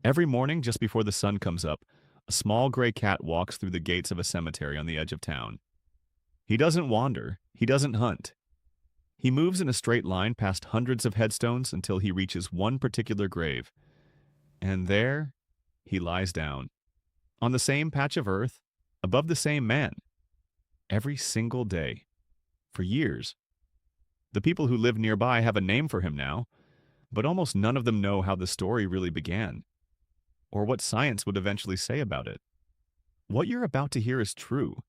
Every morning, just before the sun comes up, a small gray cat walks through the gates of a cemetery on the edge of town. He doesn't wander, he doesn't hunt. He moves in a straight line past hundreds of headstones until he reaches one particular grave. And there, he lies down, on the same patch of earth, above the same man, every single day, for years. The people who live nearby have a name for him now, but almost none of them know how the story really began, or what science would eventually say about it. What you're about to hear is true.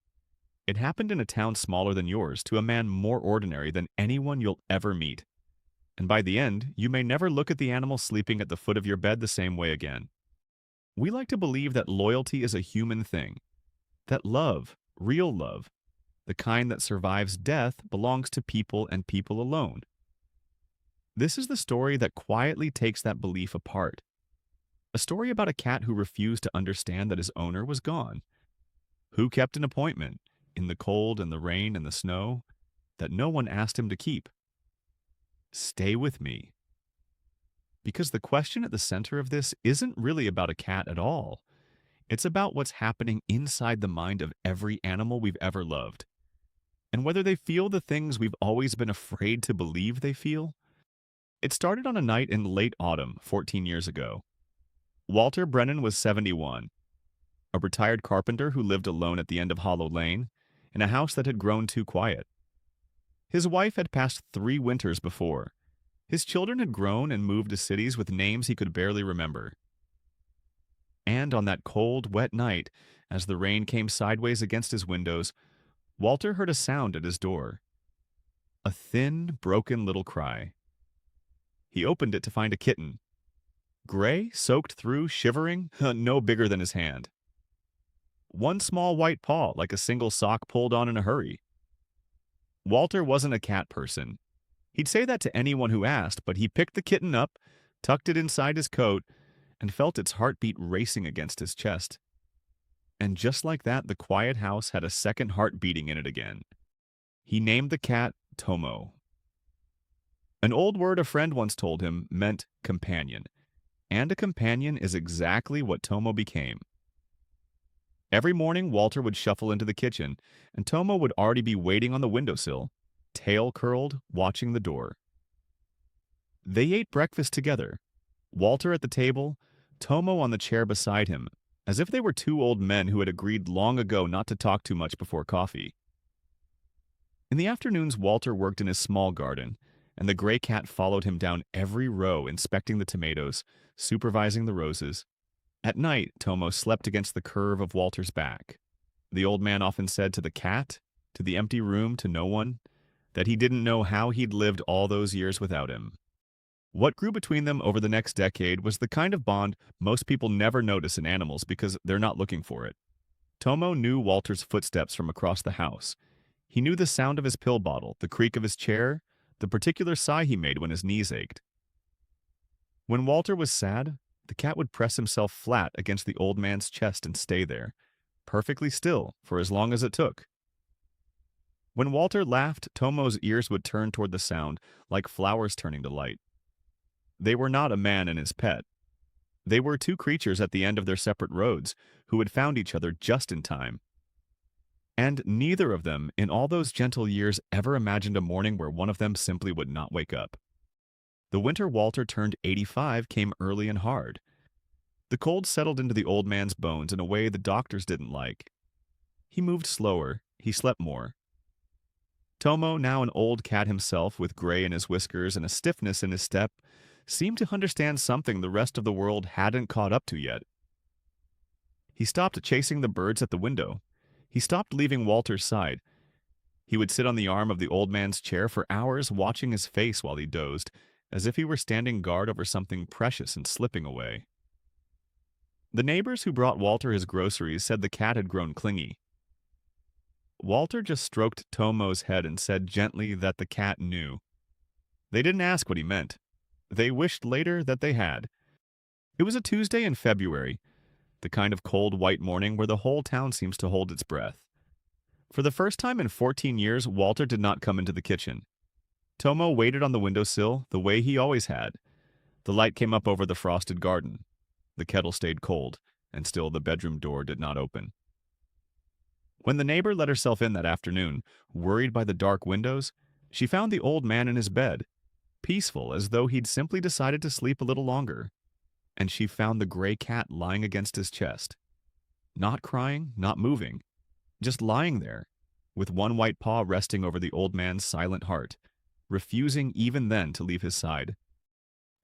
It happened in a town smaller than yours to a man more ordinary than anyone you'll ever meet. And by the end, you may never look at the animal sleeping at the foot of your bed the same way again. We like to believe that loyalty is a human thing, that love, real love, the kind that survives death, belongs to people and people alone. This is the story that quietly takes that belief apart. A story about a cat who refused to understand that his owner was gone, who kept an appointment in the cold and the rain and the snow that no one asked him to keep. Stay with me. Because the question at the center of this isn't really about a cat at all. It's about what's happening inside the mind of every animal we've ever loved, and whether they feel the things we've always been afraid to believe they feel. It started on a night in late autumn, 14 years ago. Walter Brennan was 71, a retired carpenter who lived alone at the end of Hollow Lane, in a house that had grown too quiet. His wife had passed 3 winters before. His children had grown and moved to cities with names he could barely remember. And on that cold, wet night, as the rain came sideways against his windows, Walter heard a sound at his door. A thin, broken little cry. He opened it to find a kitten. Gray, soaked through, shivering, no bigger than his hand. One small white paw, like a single sock pulled on in a hurry. Walter wasn't a cat person. He'd say that to anyone who asked, but he picked the kitten up, tucked it inside his coat, and felt its heartbeat racing against his chest. And just like that, the quiet house had a second heart beating in it again. He named the cat Tomo. An old word a friend once told him meant companion, and a companion is exactly what Tomo became. Every morning, Walter would shuffle into the kitchen, and Tomo would already be waiting on the windowsill, tail curled, watching the door. They ate breakfast together, Walter at the table, Tomo on the chair beside him, as if they were 2 old men who had agreed long ago not to talk too much before coffee. In the afternoons, Walter worked in his small garden, and the gray cat followed him down every row, inspecting the tomatoes, supervising the roses. At night, Tomo slept against the curve of Walter's back. The old man often said to the cat, to the empty room, to no one, that he didn't know how he'd lived all those years without him. What grew between them over the next decade was the kind of bond most people never notice in animals because they're not looking for it. Tomo knew Walter's footsteps from across the house. He knew the sound of his pill bottle, the creak of his chair, the particular sigh he made when his knees ached. When Walter was sad, the cat would press himself flat against the old man's chest and stay there, perfectly still, for as long as it took. When Walter laughed, Tomo's ears would turn toward the sound, like flowers turning to light. They were not a man and his pet. They were 2 creatures at the end of their separate roads who had found each other just in time. And neither of them, in all those gentle years, ever imagined a morning where one of them simply would not wake up. The winter Walter turned 85 came early and hard. The cold settled into the old man's bones in a way the doctors didn't like. He moved slower, he slept more. Tomo, now an old cat himself with gray in his whiskers and a stiffness in his step, seemed to understand something the rest of the world hadn't caught up to yet. He stopped chasing the birds at the window. He stopped leaving Walter's side. He would sit on the arm of the old man's chair for hours, watching his face while he dozed, as if he were standing guard over something precious and slipping away. The neighbors who brought Walter his groceries said the cat had grown clingy. Walter just stroked Tomo's head and said gently that the cat knew. They didn't ask what he meant. They wished later that they had. It was a Tuesday in February, the kind of cold white morning where the whole town seems to hold its breath. For the first time in 14 years, Walter did not come into the kitchen. Tomo waited on the windowsill the way he always had. The light came up over the frosted garden. The kettle stayed cold, and still the bedroom door did not open. When the neighbor let herself in that afternoon, worried by the dark windows, she found the old man in his bed, peaceful as though he'd simply decided to sleep a little longer. And she found the gray cat lying against his chest. Not crying, not moving, just lying there, with one white paw resting over the old man's silent heart, refusing even then to leave his side.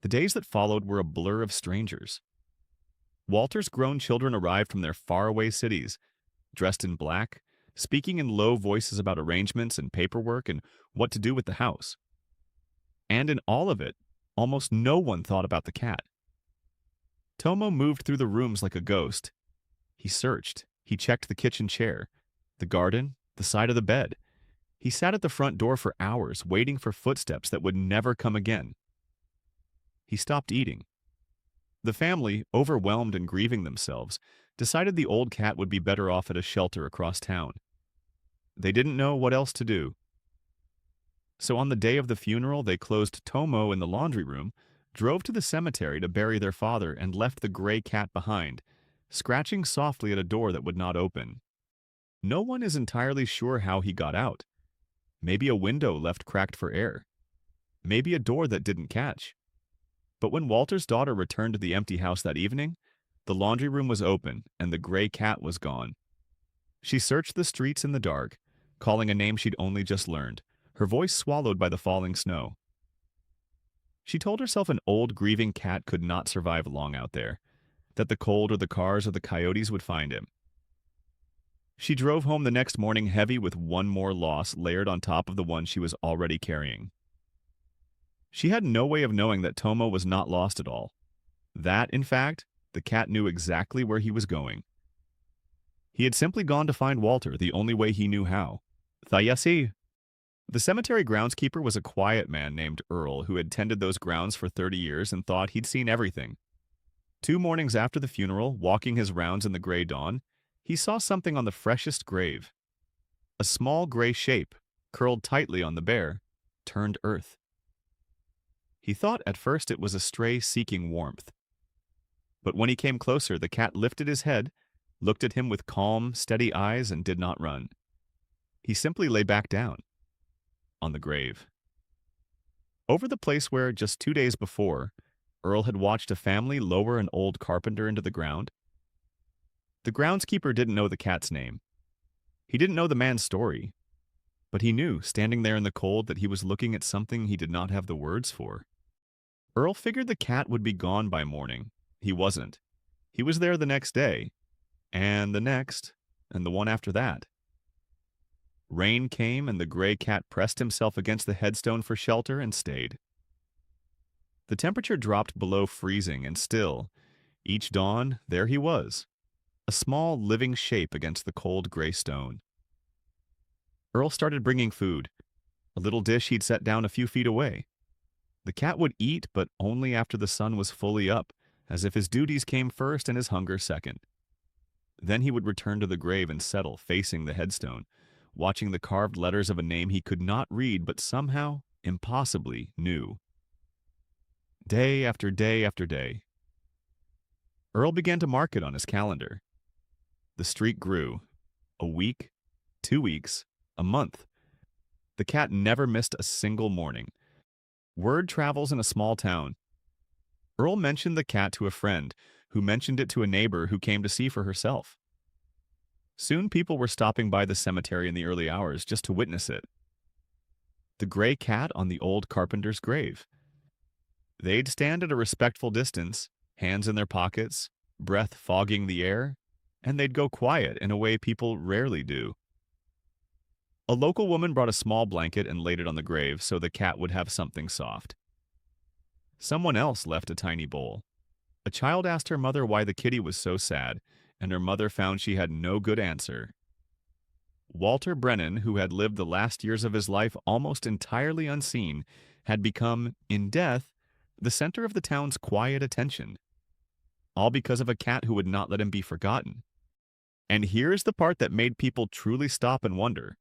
The days that followed were a blur of strangers. Walter's grown children arrived from their faraway cities, dressed in black, speaking in low voices about arrangements and paperwork and what to do with the house. And in all of it, almost no one thought about the cat. Tomo moved through the rooms like a ghost. He searched. He checked the kitchen chair, the garden, the side of the bed. He sat at the front door for hours, waiting for footsteps that would never come again. He stopped eating. The family, overwhelmed and grieving themselves, decided the old cat would be better off at a shelter across town. They didn't know what else to do. So on the day of the funeral, they closed Tomo in the laundry room, drove to the cemetery to bury their father, and left the gray cat behind, scratching softly at a door that would not open. No one is entirely sure how he got out. Maybe a window left cracked for air. Maybe a door that didn't catch. But when Walter's daughter returned to the empty house that evening, the laundry room was open and the gray cat was gone. She searched the streets in the dark, calling a name she'd only just learned, her voice swallowed by the falling snow. She told herself an old grieving cat could not survive long out there, that the cold or the cars or the coyotes would find him. She drove home the next morning heavy with one more loss layered on top of the one she was already carrying. She had no way of knowing that Tomo was not lost at all. That, in fact, the cat knew exactly where he was going. He had simply gone to find Walter the only way he knew how. Thayasi. The cemetery groundskeeper was a quiet man named Earl who had tended those grounds for 30 years and thought he'd seen everything. 2 mornings after the funeral, walking his rounds in the gray dawn, he saw something on the freshest grave. A small gray shape, curled tightly on the bare, turned earth. He thought at first it was a stray seeking warmth. But when he came closer, the cat lifted his head, looked at him with calm, steady eyes, and did not run. He simply lay back down, on the grave. Over the place where, just 2 days before, Earl had watched a family lower an old carpenter into the ground. The groundskeeper didn't know the cat's name. He didn't know the man's story. But he knew, standing there in the cold, that he was looking at something he did not have the words for. Earl figured the cat would be gone by morning. He wasn't. He was there the next day, and the next, and the one after that. Rain came, and the gray cat pressed himself against the headstone for shelter and stayed. The temperature dropped below freezing, and still, each dawn, there he was, a small living shape against the cold gray stone. Earl started bringing food, a little dish he'd set down a few feet away. The cat would eat, but only after the sun was fully up, as if his duties came first and his hunger second. Then he would return to the grave and settle, facing the headstone, watching the carved letters of a name he could not read but somehow, impossibly, knew. Day after day after day. Earl began to mark it on his calendar. The streak grew. A week, 2 weeks, a month. The cat never missed a single morning. Word travels in a small town. Earl mentioned the cat to a friend, who mentioned it to a neighbor who came to see for herself. Soon people were stopping by the cemetery in the early hours just to witness it. The gray cat on the old carpenter's grave. They'd stand at a respectful distance, hands in their pockets, breath fogging the air, and they'd go quiet in a way people rarely do. A local woman brought a small blanket and laid it on the grave so the cat would have something soft. Someone else left a tiny bowl. A child asked her mother why the kitty was so sad, and her mother found she had no good answer. Walter Brennan, who had lived the last years of his life almost entirely unseen, had become, in death, the center of the town's quiet attention. All because of a cat who would not let him be forgotten. And here's the part that made people truly stop and wonder.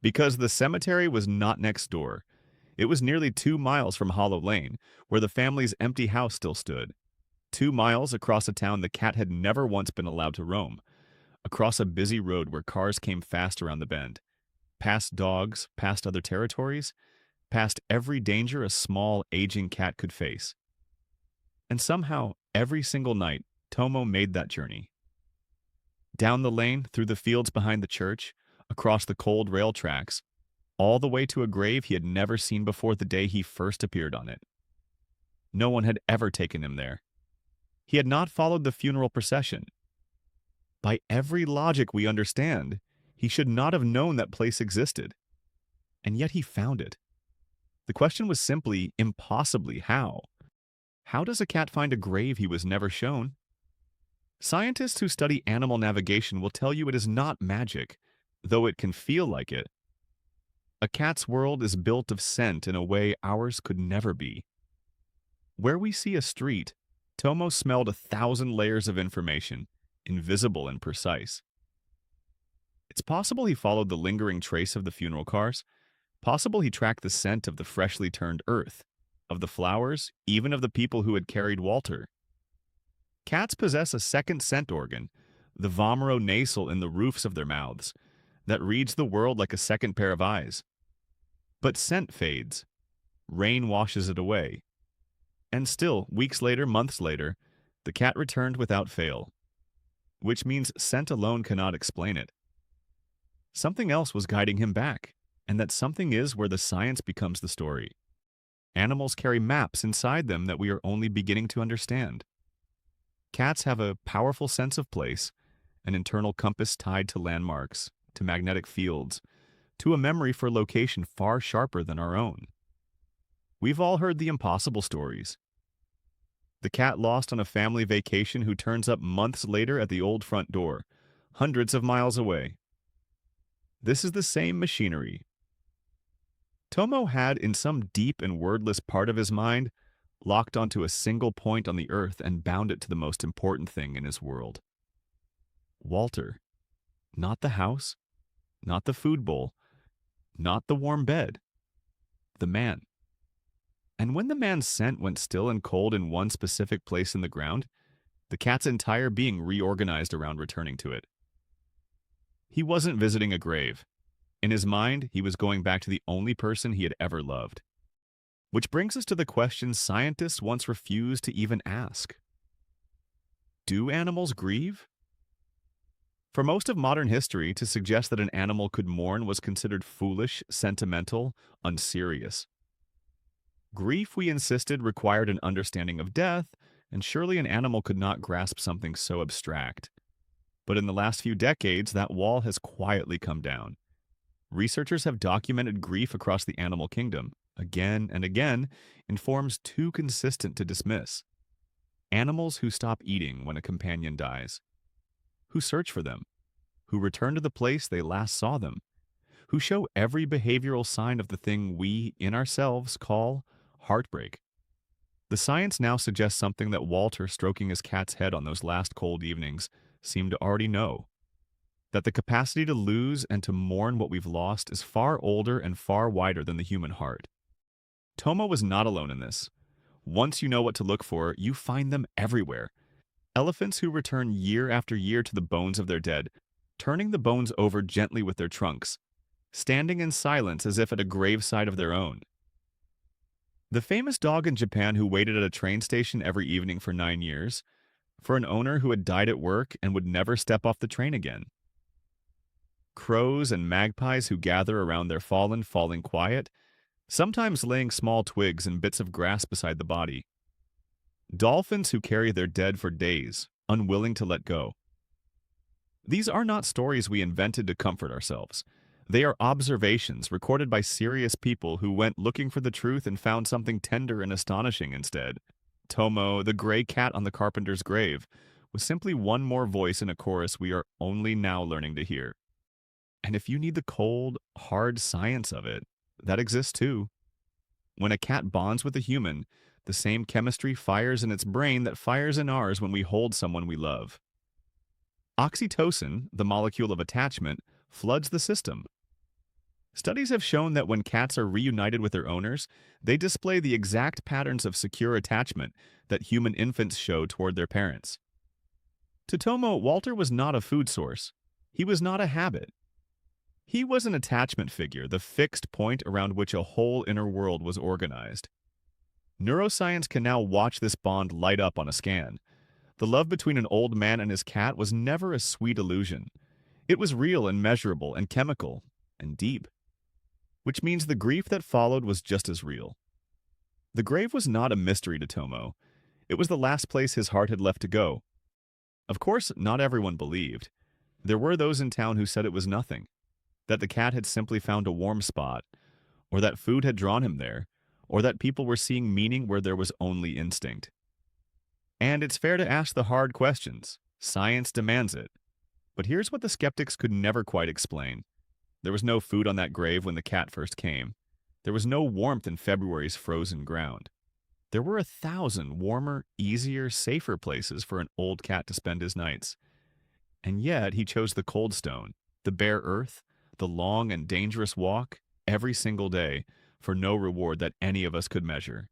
Because the cemetery was not next door. It was nearly 2 miles from Hollow Lane, where the family's empty house still stood. 2 miles across a town the cat had never once been allowed to roam, across a busy road where cars came fast around the bend, past dogs, past other territories, past every danger a small, aging cat could face. And somehow, every single night, Tomo made that journey. Down the lane, through the fields behind the church, across the cold rail tracks, all the way to a grave he had never seen before the day he first appeared on it. No one had ever taken him there. He had not followed the funeral procession. By every logic we understand, he should not have known that place existed. And yet he found it. The question was simply, impossibly, how? How does a cat find a grave he was never shown? Scientists who study animal navigation will tell you it is not magic, though it can feel like it. A cat's world is built of scent in a way ours could never be. Where we see a street, Tomo smelled 1,000 layers of information, invisible and precise. It's possible he followed the lingering trace of the funeral cars. Possible he tracked the scent of the freshly turned earth, of the flowers, even of the people who had carried Walter. Cats possess a second scent organ, the vomeronasal in the roofs of their mouths, that reads the world like a second pair of eyes. But scent fades. Rain washes it away. And still, weeks later, months later, the cat returned without fail. Which means scent alone cannot explain it. Something else was guiding him back, and that something is where the science becomes the story. Animals carry maps inside them that we are only beginning to understand. Cats have a powerful sense of place, an internal compass tied to landmarks, to magnetic fields, to a memory for location far sharper than our own. We've all heard the impossible stories. The cat lost on a family vacation who turns up months later at the old front door, hundreds of miles away. This is the same machinery. Tomo had, in some deep and wordless part of his mind, locked onto a single point on the earth and bound it to the most important thing in his world. Walter. Not the house, not the food bowl, not the warm bed. The man. And when the man's scent went still and cold in one specific place in the ground, the cat's entire being reorganized around returning to it. He wasn't visiting a grave. In his mind, he was going back to the only person he had ever loved. Which brings us to the question scientists once refused to even ask. Do animals grieve? For most of modern history, to suggest that an animal could mourn was considered foolish, sentimental, unserious. Grief, we insisted, required an understanding of death, and surely an animal could not grasp something so abstract. But in the last few decades, that wall has quietly come down. Researchers have documented grief across the animal kingdom, again and again, in forms too consistent to dismiss. Animals who stop eating when a companion dies, who search for them, who return to the place they last saw them, who show every behavioral sign of the thing we, in ourselves, call heartbreak. The science now suggests something that Walter, stroking his cat's head on those last cold evenings, seemed to already know. That the capacity to lose and to mourn what we've lost is far older and far wider than the human heart. Tomo was not alone in this. Once you know what to look for, you find them everywhere. Elephants who return year after year to the bones of their dead, turning the bones over gently with their trunks, standing in silence as if at a graveside of their own. The famous dog in Japan who waited at a train station every evening for 9 years, for an owner who had died at work and would never step off the train again. Crows and magpies who gather around their falling quiet, sometimes laying small twigs and bits of grass beside the body. Dolphins who carry their dead for days, unwilling to let go. These are not stories we invented to comfort ourselves. They are observations recorded by serious people who went looking for the truth and found something tender and astonishing instead. Tomo, the gray cat on the carpenter's grave, was simply one more voice in a chorus we are only now learning to hear. And if you need the cold, hard science of it, that exists too. When a cat bonds with a human, the same chemistry fires in its brain that fires in ours when we hold someone we love. Oxytocin, the molecule of attachment, floods the system. Studies have shown that when cats are reunited with their owners, they display the exact patterns of secure attachment that human infants show toward their parents. To Tomo, Walter was not a food source. He was not a habit. He was an attachment figure, the fixed point around which a whole inner world was organized. Neuroscience can now watch this bond light up on a scan. The love between an old man and his cat was never a sweet illusion. It was real and measurable and chemical and deep, which means the grief that followed was just as real. The grave was not a mystery to Tomo. It was the last place his heart had left to go. Of course, not everyone believed. There were those in town who said it was nothing, that the cat had simply found a warm spot, or that food had drawn him there, or that people were seeing meaning where there was only instinct. And it's fair to ask the hard questions. Science demands it. But here's what the skeptics could never quite explain. There was no food on that grave when the cat first came. There was no warmth in February's frozen ground. There were 1,000 warmer, easier, safer places for an old cat to spend his nights. And yet he chose the cold stone, the bare earth, the long and dangerous walk, every single day, for no reward that any of us could measure.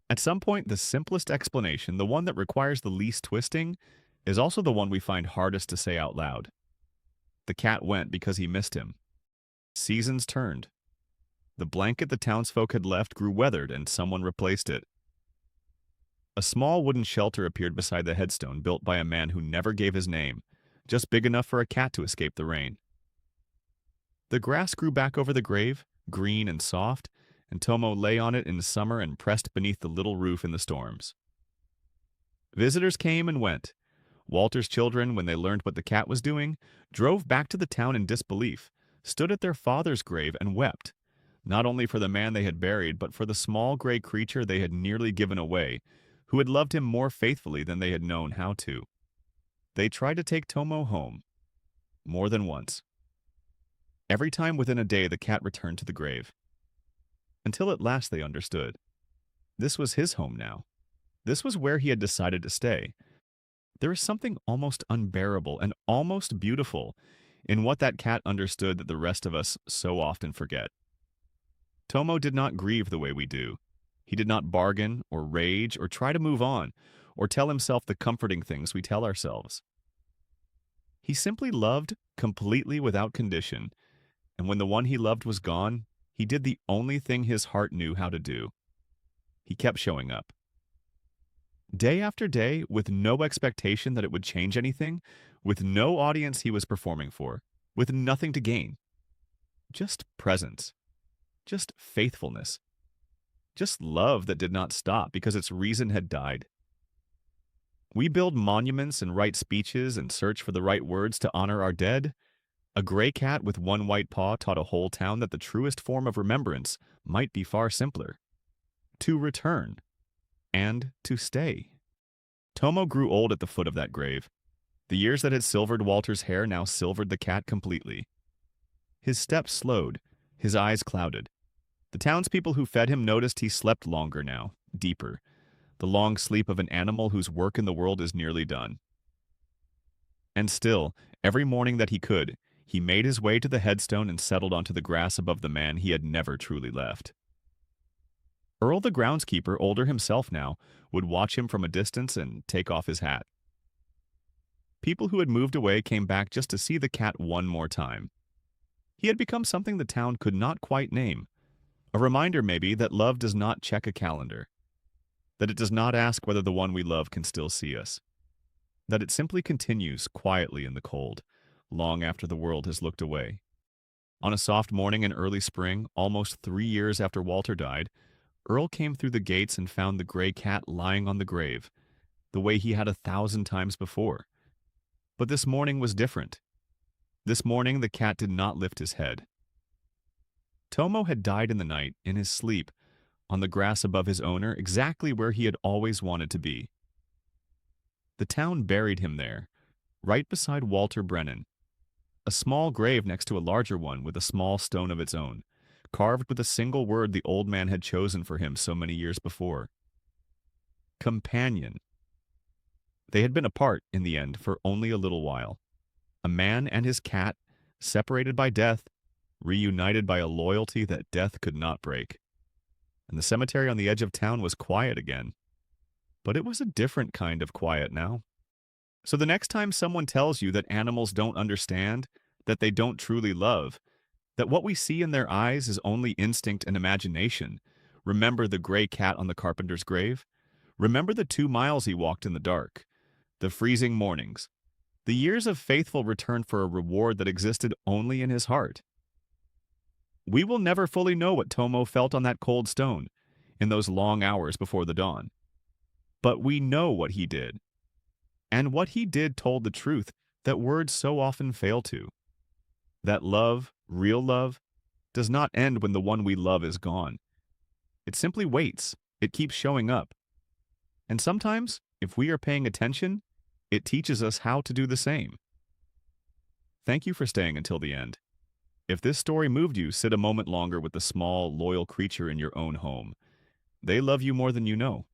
At some point, the simplest explanation, the one that requires the least twisting, is also the one we find hardest to say out loud. The cat went because he missed him. Seasons turned. The blanket the townsfolk had left grew weathered and someone replaced it. A small wooden shelter appeared beside the headstone built by a man who never gave his name, just big enough for a cat to escape the rain. The grass grew back over the grave, green and soft, and Tomo lay on it in the summer and pressed beneath the little roof in the storms. Visitors came and went. Walter's children, when they learned what the cat was doing, drove back to the town in disbelief, stood at their father's grave and wept, not only for the man they had buried, but for the small gray creature they had nearly given away, who had loved him more faithfully than they had known how to. They tried to take Tomo home, more than once. Every time within a day the cat returned to the grave. Until at last they understood. This was his home now. This was where he had decided to stay. There is something almost unbearable and almost beautiful in what that cat understood that the rest of us so often forget. Tomo did not grieve the way we do. He did not bargain or rage or try to move on or tell himself the comforting things we tell ourselves. He simply loved completely without condition, and when the one he loved was gone, he did the only thing his heart knew how to do. He kept showing up. Day after day, with no expectation that it would change anything, with no audience he was performing for, with nothing to gain. Just presence. Just faithfulness. Just love that did not stop because its reason had died. We build monuments and write speeches and search for the right words to honor our dead. A gray cat with one white paw taught a whole town that the truest form of remembrance might be far simpler. To return. And to stay. Tomo grew old at the foot of that grave. The years that had silvered Walter's hair now silvered the cat completely. His steps slowed, his eyes clouded. The townspeople who fed him noticed he slept longer now, deeper, the long sleep of an animal whose work in the world is nearly done. And still, every morning that he could, he made his way to the headstone and settled onto the grass above the man he had never truly left. Earl the groundskeeper, older himself now, would watch him from a distance and take off his hat. People who had moved away came back just to see the cat one more time. He had become something the town could not quite name. A reminder, maybe, that love does not check a calendar. That it does not ask whether the one we love can still see us. That it simply continues quietly in the cold, long after the world has looked away. On a soft morning in early spring, almost 3 years after Walter died, Earl came through the gates and found the gray cat lying on the grave, the way he had 1,000 times before. But this morning was different. This morning the cat did not lift his head. Tomo had died in the night, in his sleep, on the grass above his owner, exactly where he had always wanted to be. The town buried him there, right beside Walter Brennan, a small grave next to a larger one with a small stone of its own, carved with a single word the old man had chosen for him so many years before. Companion. They had been apart, in the end, for only a little while. A man and his cat, separated by death, reunited by a loyalty that death could not break. And the cemetery on the edge of town was quiet again. But it was a different kind of quiet now. So the next time someone tells you that animals don't understand, that they don't truly love, that what we see in their eyes is only instinct and imagination, remember the gray cat on the carpenter's grave? Remember the 2 miles he walked in the dark, the freezing mornings, the years of faithful return for a reward that existed only in his heart. We will never fully know what Tomo felt on that cold stone in those long hours before the dawn. But we know what he did. And what he did told the truth that words so often fail to. That love, real love, does not end when the one we love is gone. It simply waits. It keeps showing up. And sometimes, if we are paying attention, it teaches us how to do the same. Thank you for staying until the end. If this story moved you, sit a moment longer with the small, loyal creature in your own home. They love you more than you know.